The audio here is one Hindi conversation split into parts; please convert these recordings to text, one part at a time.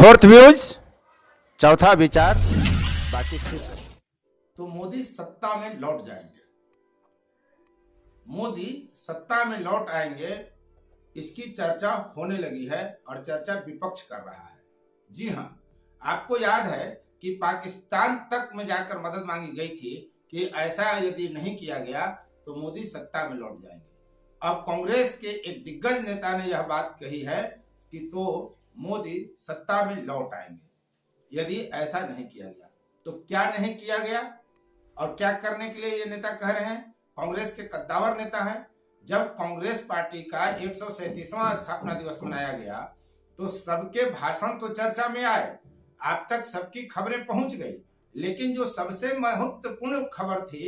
फोर्थ व्यूज, चौथा विचार, बाकी ठीक है। तो मोदी सत्ता में लौट जाएंगे। मोदी सत्ता में लौट आएंगे, इसकी चर्चा होने लगी है और चर्चा विपक्ष कर रहा है। जी हां, आपको याद है कि पाकिस्तान तक में जाकर मदद मांगी गई थी कि ऐसा यदि नहीं किया गया तो मोदी सत्ता में लौट जाएंगे। अब कांग्रेस के एक दिग्गज नेता ने यह बात कही है कि तो मोदी सत्ता में लौट आएंगे यदि ऐसा नहीं किया गया। तो क्या नहीं किया गया और क्या करने के लिए ये नेता कह रहे हैं? कांग्रेस के कद्दावर नेता हैं। जब कांग्रेस पार्टी का 137वां स्थापना दिवस मनाया गया तो सबके भाषण तो चर्चा में आए, आप तक सबकी खबरें पहुंच गई, लेकिन जो सबसे महत्वपूर्ण खबर थी,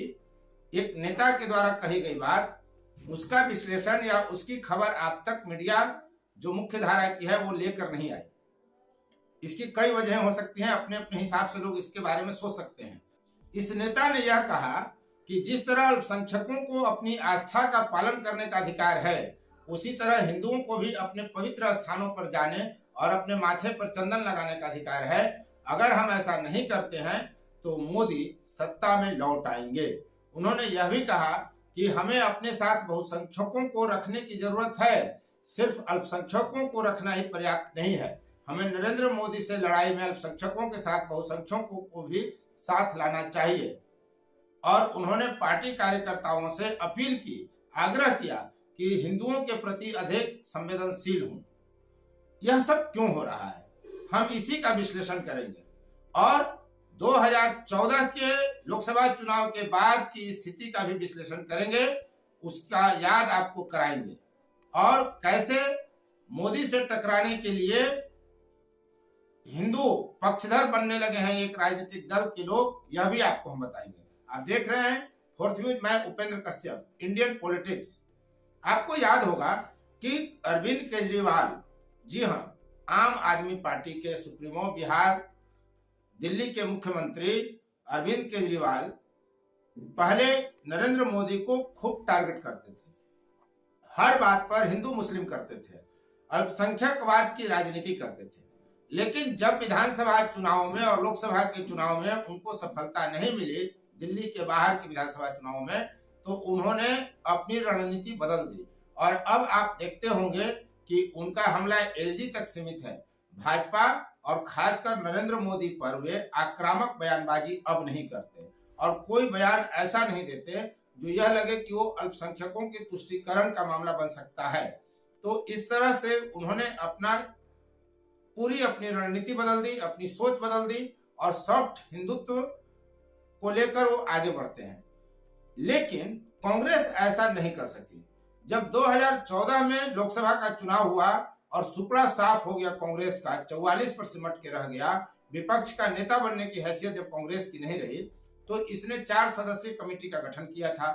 एक नेता के द्वारा कही गई बात, उसका विश्लेषण या उसकी खबर आप तक मीडिया जो मुख्य धारा की है वो लेकर नहीं आई। इसकी कई वजह हो सकती हैं, अपने अपने हिसाब से लोग इसके बारे में सोच सकते हैं। इस नेता ने यह कहा कि जिस तरह अल्पसंख्यकों को अपनी आस्था का पालन करने का अधिकार है, उसी तरह हिंदुओं को भी अपने पवित्र स्थानों पर जाने और अपने माथे पर चंदन लगाने का अधिकार है। अगर हम ऐसा नहीं करते हैं तो मोदी सत्ता में लौट आएंगे। उन्होंने यह भी कहा कि हमें अपने साथ बहुसंख्यकों को रखने की जरूरत है, सिर्फ अल्पसंख्यकों को रखना ही पर्याप्त नहीं है। हमें नरेंद्र मोदी से लड़ाई में अल्पसंख्यकों के साथ बहुसंख्यकों को भी साथ लाना चाहिए। और उन्होंने पार्टी कार्यकर्ताओं से अपील की, आग्रह किया कि हिंदुओं के प्रति अधिक संवेदनशील हों। यह सब क्यों हो रहा है, हम इसी का विश्लेषण करेंगे और 2014 के लोकसभा चुनाव के बाद की स्थिति का भी विश्लेषण करेंगे, उसका याद आपको कराएंगे और कैसे मोदी से टकराने के लिए हिंदू पक्षधर बनने लगे हैं एक राजनीतिक दल के लोग, यह भी आपको हम बताएंगे। आप देख रहे हैं फोर्थ व्यूज, मैं उपेंद्र कश्यप, इंडियन पॉलिटिक्स। आपको याद होगा कि अरविंद केजरीवाल, जी हां, आम आदमी पार्टी के सुप्रीमो, बिहार दिल्ली के मुख्यमंत्री अरविंद केजरीवाल पहले नरेंद्र मोदी को खूब टारगेट करते थे, हर बात पर हिंदू मुस्लिम करते थे, अल्पसंख्यकवाद की राजनीति करते थे। लेकिन जब विधानसभा चुनाव में और लोकसभा के चुनाव में उनको सफलता नहीं मिली, दिल्ली के बाहर के विधानसभा चुनाव में, तो उन्होंने अपनी रणनीति बदल दी और अब आप देखते होंगे कि उनका हमला एलजी तक सीमित है। भाजपा और खासकर नरेंद्र मोदी पर वे आक्रामक बयानबाजी अब नहीं करते और कोई बयान ऐसा नहीं देते जो यह लगे कि वो अल्पसंख्यकों के तुष्टीकरण का मामला बन सकता है। तो इस तरह से उन्होंने अपनी रणनीति बदल दी, अपनी सोच बदल दी और सॉफ्ट हिंदुत्व को लेकर वो आगे बढ़ते हैं। लेकिन कांग्रेस ऐसा नहीं कर सकी। जब 2014 में लोकसभा का चुनाव हुआ और सुपड़ा साफ हो गया कांग्रेस का, 44 पर सिमट के रह गया, विपक्ष का नेता बनने की हैसियत जब कांग्रेस की नहीं रही, तो इसने 4 सदस्यीय कमेटी का गठन किया था।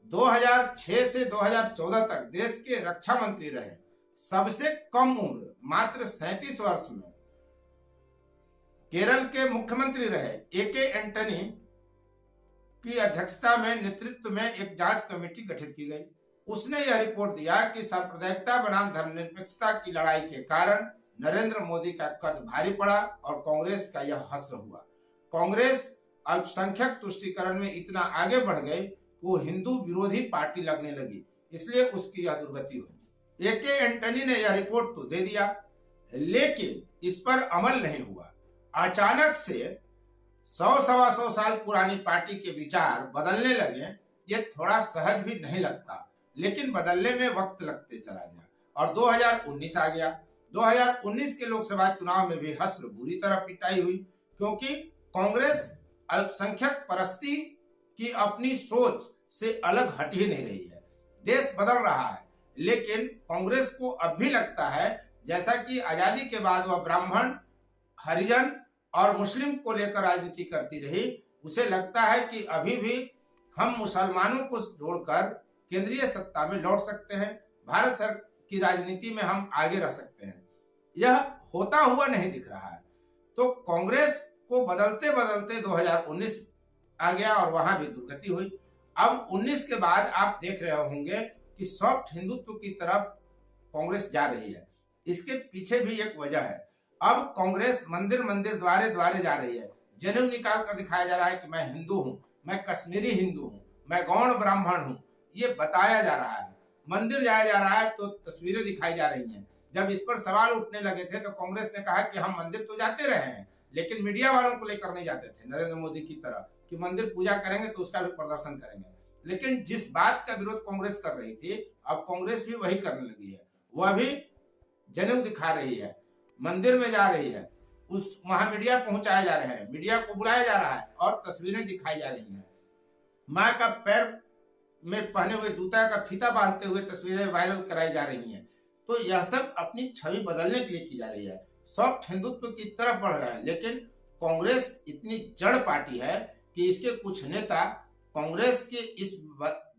2006 से 2014 तक देश के रक्षा मंत्री रहे, सबसे कम उम्र मात्र 37 वर्ष में। केरल के मुख्यमंत्री रहे, एके एंटनी की अध्यक्षता में नेतृत्व में एक जांच कमेटी गठित की गई। उसने यह रिपोर्ट दिया कि सांप्रदायिकता बनाम धर्मनिरपेक्षता की लड़ाई के कारण नरेंद्र मोदी का कद भारी पड़ा और कांग्रेस का यह हश्र हुआ। कांग्रेस अल्पसंख्यक तुष्टीकरण में इतना आगे बढ़ गई कि वो हिंदू विरोधी पार्टी लगने लगी, इसलिए उसकी यह दुर्गति हुई। एके एंटनी ने यह रिपोर्ट तो दे दिया, लेकिन इस पर अमल नहीं हुआ। अचानक से 100-125 साल पुरानी पार्टी के विचार बदलने लगे। ये थोड़ा सहज भी नहीं लगता, लेकिन बदलने में वक्त लगते चला गया और 2019 आ गया। 2019 के लोकसभा चुनाव में भी हश्र बुरी तरह पिटाई हुई, क्योंकि कांग्रेस अल्पसंख्यक परस्ती की अपनी सोच से अलग हट ही नहीं रही है। देश बदल रहा है, लेकिन कांग्रेस को अब भी लगता है जैसा कि आजादी के बाद वह ब्राह्मण, हरिजन और मुस्लिम को लेकर राजनीति करती रही, उसे लगता है कि अभी भी हम मुसलमानों को जोड़कर केंद्रीय सत्ता में लौट सकते हैं, भारत सरकार की राजनीति में हम आगे रह सकते हैं। यह होता हुआ नहीं दिख रहा है। तो कांग्रेस को बदलते बदलते 2019 आ गया और वहां भी दुर्गति हुई। अब 19 के बाद आप देख रहे होंगे कि सॉफ्ट हिंदुत्व की तरफ कांग्रेस जा रही है। इसके पीछे भी एक वजह है। अब कांग्रेस मंदिर मंदिर द्वारे द्वारे जा रही है, जनेऊ निकाल कर दिखाया जा रहा है कि मैं हिंदू हूं, मैं कश्मीरी हिंदू हूं, मैं गौड़ ब्राह्मण हूं, ये बताया जा रहा है। मंदिर जाया जा रहा है तो तस्वीरें दिखाई जा रही हैं। जब इस पर सवाल उठने लगे थे तो कांग्रेस ने कहा कि हम मंदिर तो जाते रहे हैं, लेकिन मीडिया वालों को लेकर नहीं जाते थे, नरेंद्र मोदी की तरह कि मंदिर पूजा करेंगे तो उसका भी प्रदर्शन करेंगे। लेकिन जिस बात का विरोध कांग्रेस कर रही थी, अब कांग्रेस भी वही करने लगी है। वह भी जनेऊ दिखा रही है, मंदिर में जा रही है, उस वहां मीडिया पहुंचाए जा रहे हैं, मीडिया को बुलाया जा रहा है और तस्वीरें दिखाई जा रही हैं। माँ का पैर में पहने हुए जूता का फीता बांधते हुए तस्वीरें वायरल कराई जा रही हैं। तो यह सब अपनी छवि बदलने के लिए की जा रही है, सॉफ्ट हिंदुत्व की तरफ बढ़ रहा है। लेकिन कांग्रेस इतनी जड़ पार्टी है कि इसके कुछ नेता कांग्रेस के इस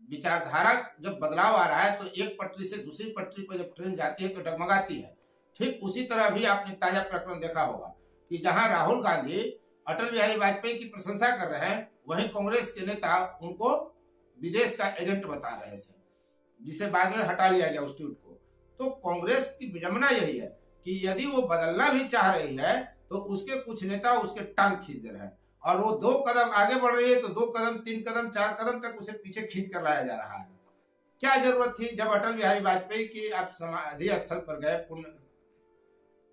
विचारधारा जब बदलाव आ रहा है तो एक पटरी से दूसरी पटरी पर जब ट्रेन जाती है तो डगमगाती है। ठीक उसी तरह भी आपने ताजा प्रकरण देखा होगा कि जहां राहुल गांधी अटल बिहारी वाजपेयी की प्रशंसा कर रहे हैं, वहीं कांग्रेस के नेता उनको विदेश का एजेंट बता रहे थे, जिसे बाद में हटा लिया गया उस ट्वीट को। तो कांग्रेस की विडंबना यही है कि यदि वो बदलना भी चाह रही है तो उसके कुछ नेता उसके टांग खींच दे रहे हैं, और वो 2 कदम आगे बढ़ रही है तो 2 कदम 3 कदम 4 कदम तक उसे पीछे खींच कर लाया जा रहा है। क्या जरूरत थी? जब अटल बिहारी वाजपेयी की आप समाधि स्थल पर गए,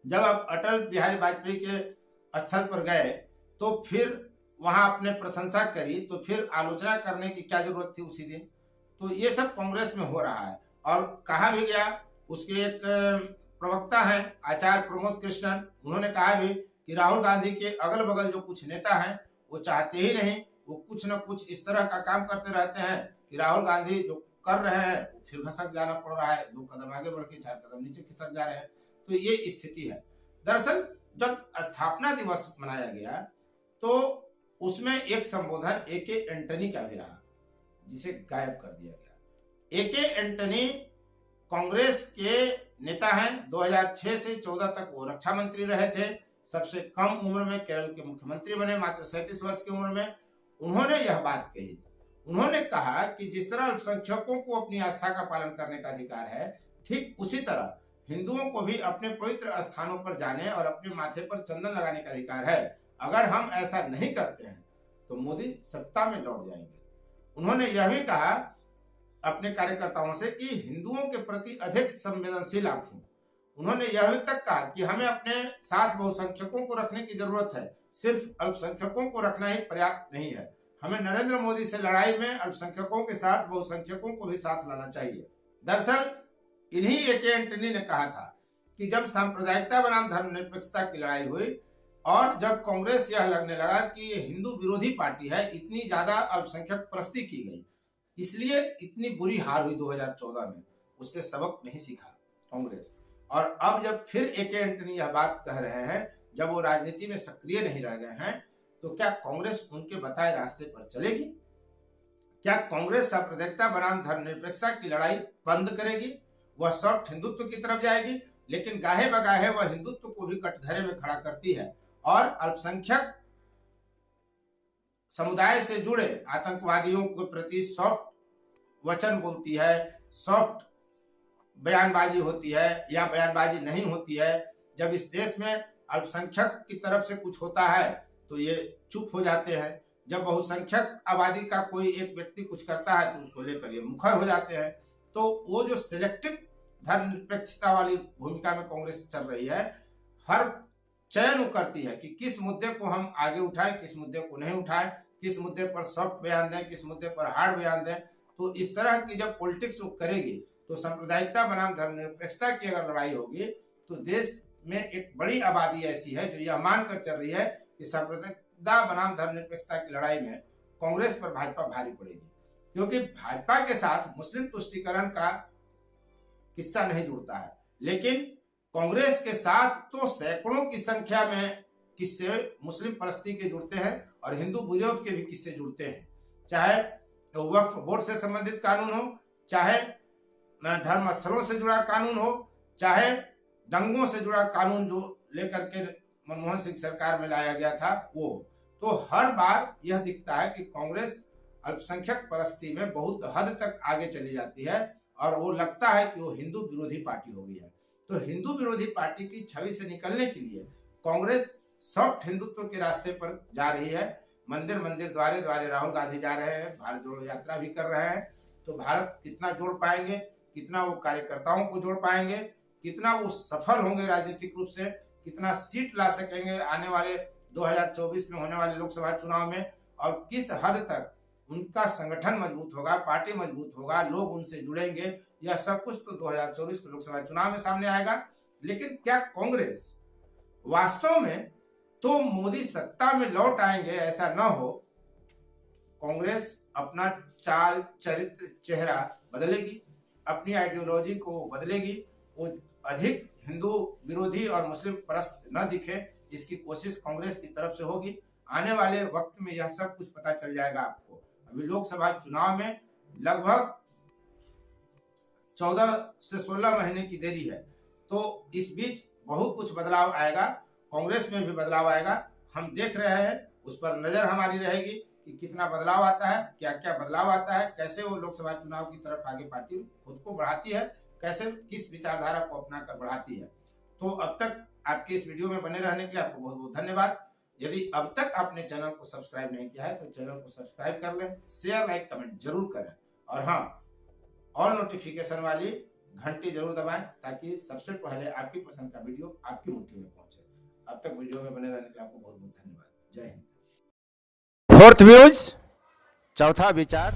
जब आप अटल बिहारी वाजपेयी के स्थल पर गए तो फिर वहां आपने प्रशंसा करी, तो फिर आलोचना करने की क्या जरूरत थी उसी दिन? तो ये सब कांग्रेस में हो रहा है। और कहा भी गया, उसके एक प्रवक्ता हैं आचार्य प्रमोद कृष्णन, उन्होंने कहा भी कि राहुल गांधी के अगल बगल जो कुछ नेता हैं वो चाहते ही नहीं, वो कुछ न कुछ इस तरह का काम करते रहते हैं कि राहुल गांधी जो कर रहे हैं फिर खसक जाना पड़ रहा है, 2 कदम आगे बढ़ के 4 कदम नीचे खिसक जा रहे हैं। तो ये स्थिति है। दरअसल जब स्थापना दिवस मनाया गया तो उसमें एक संबोधन ए.के. एंटनी का भी रहा, जिसे गायब कर दिया गया। ए.के. एंटनी कांग्रेस के नेता हैं, 2006 से 14 तक वो रक्षा मंत्री रहे थे, सबसे कम उम्र में केरल के मुख्यमंत्री बने, मात्र 37 वर्ष की उम्र में। उन्होंने यह बात कही, उन्होंने कहा कि जिस तरह अल्पसंख्यकों को अपनी आस्था का पालन करने का अधिकार है, ठीक उसी तरह हिंदुओं को भी अपने पवित्र स्थानों पर जाने और अपने माथे पर चंदन लगाने का अधिकार है। अगर हम ऐसा नहीं करते हैं तो मोदी सत्ता में लौट जाएंगे। उन्होंने यह भी कहा अपने कार्यकर्ताओं से कि हिंदुओं के प्रति अधिक संवेदनशील आप हों। उन्होंने यह भी तक कहा कि हमें अपने साथ बहुसंख्यकों को रखने की जरूरत है, सिर्फ अल्पसंख्यकों को रखना ही पर्याप्त नहीं है। हमें नरेंद्र मोदी से लड़ाई में अल्पसंख्यकों के साथ बहुसंख्यकों को भी साथ लाना चाहिए। दरअसल इन्हीं ए.के. एंटनी ने कहा था कि जब सांप्रदायिकता बनाम धर्मनिरपेक्षता की लड़ाई हुई और जब कांग्रेस यह लगने लगा कि ये हिंदू विरोधी पार्टी है, इतनी ज्यादा अल्पसंख्यक परस्ती की गई, इसलिए इतनी बुरी हार हुई 2014 में, उससे सबक नहीं सीखा कांग्रेस। और अब जब फिर ए.के. एंटनी यह बात कह रहे हैं, जब वो राजनीति में सक्रिय नहीं रह गए हैं, तो क्या कांग्रेस उनके बताए रास्ते पर चलेगी? क्या कांग्रेस सांप्रदायिकता बनाम धर्मनिरपेक्षता की लड़ाई बंद करेगी? वह सॉफ्ट हिंदुत्व की तरफ जाएगी, लेकिन गाहे बगाहे वह हिंदुत्व को भी कटघरे में खड़ा करती है और अल्पसंख्यक समुदाय से जुड़े आतंकवादियों के प्रति सॉफ्ट वचन बोलती है, सॉफ्ट बयानबाजी होती है या बयानबाजी नहीं होती है। जब इस देश में अल्पसंख्यक की तरफ से कुछ होता है तो ये चुप हो जाते हैं, जब बहुसंख्यक आबादी का कोई एक व्यक्ति कुछ करता है तो उसको लेकर ये मुखर हो जाते हैं। तो वो जो सिलेक्टिव धर्मनिरपेक्षता वाली भूमिका में कांग्रेस चल रही है, हर चयन करती है कि किस मुद्दे को हम आगे उठाएं, किस मुद्दे को नहीं उठाएं, किस मुद्दे पर सॉफ्ट बयान दें, किस मुद्दे पर हार्ड बयान दें। तो इस तरह की जब पॉलिटिक्स वो करेगी तो सांप्रदायिकता बनाम धर्मनिरपेक्षता की अगर लड़ाई होगी तो देश में एक बड़ी आबादी ऐसी है जो यह मानकर चल रही है कि सांप्रदायिकता बनाम धर्मनिरपेक्षता की लड़ाई में कांग्रेस पर भाजपा भारी पड़ेगी, क्योंकि भाजपा के साथ मुस्लिम तुष्टीकरण का किस्सा नहीं जुड़ता है, लेकिन कांग्रेस के साथ तो सैकड़ों की संख्या में किस्से मुस्लिम परस्ती के जुड़ते हैं और हिंदू विरोध के भी किस्से जुड़ते हैं। चाहे वक्फ बोर्ड से संबंधित कानून हो, चाहे धर्म स्थलों से जुड़ा कानून हो, चाहे दंगों से जुड़ा कानून जो लेकर के मनमोहन सिंह सरकार में लाया गया था वो। तो हर बार यह दिखता है कि कांग्रेस अल्पसंख्यक परस्ती में बहुत हद तक आगे चली जाती है और वो लगता है कि वो हिंदू विरोधी पार्टी हो गई है। तो हिंदू विरोधी पार्टी की छवि से निकलने के लिए कांग्रेस सॉफ्ट हिंदुत्व के रास्ते पर जा रही है। मंदिर मंदिर द्वारे द्वारे राहुल गांधी जा रहे हैं, भारत जोड़ो यात्रा भी कर रहे हैं। तो भारत कितना जोड़ पाएंगे, कितना वो कार्यकर्ताओं को जोड़ पाएंगे, कितना वो सफल होंगे राजनीतिक रूप से, कितना सीट ला सकेंगे आने वाले 2024 में होने वाले लोकसभा चुनाव में, और किस हद तक उनका संगठन मजबूत होगा, पार्टी मजबूत होगा, लोग उनसे जुड़ेंगे, यह सब कुछ तो 2024 के लोकसभा चुनाव में सामने आएगा। लेकिन क्या कांग्रेस वास्तव में तो मोदी सत्ता में लौट आएंगे, ऐसा न हो। कांग्रेस अपना चाल चरित्र चेहरा बदलेगी, अपनी आइडियोलॉजी को बदलेगी, वो अधिक हिंदू विरोधी और मुस्लिम परस्त न दिखे, इसकी कोशिश कांग्रेस की तरफ से होगी। आने वाले वक्त में यह सब कुछ पता चल जाएगा आपको। अभी लोकसभा चुनाव में लगभग 14 से 16 महीने की देरी है, तो इस बीच बहुत कुछ बदलाव आएगा, कांग्रेस में भी बदलाव आएगा। हम देख रहे हैं, उस पर नजर हमारी रहेगी कि कितना बदलाव आता है, क्या क्या बदलाव आता है, कैसे वो लोकसभा चुनाव की तरफ आगे पार्टी खुद को बढ़ाती है, कैसे किस विचारधारा को अपनाकर बढ़ाती है। तो अब तक आपके इस वीडियो में बने रहने के लिए आपको बहुत बहुत धन्यवाद। यदि अब तक आपने चैनल को सब्सक्राइब नहीं किया है तो चैनल को सब्सक्राइब कर लें, शेयर लाइक कमेंट जरूर करें, और हाँ, और नोटिफिकेशन वाली घंटी जरूर दबाएं ताकि सबसे पहले आपकी पसंद का वीडियो आपकी मुट्ठी में पहुंचे। अब तक वीडियो में बने रहने के लिए आपको बहुत बहुत धन्यवाद। जय हिंद। फोर्थ व्यूज, चौथा विचार।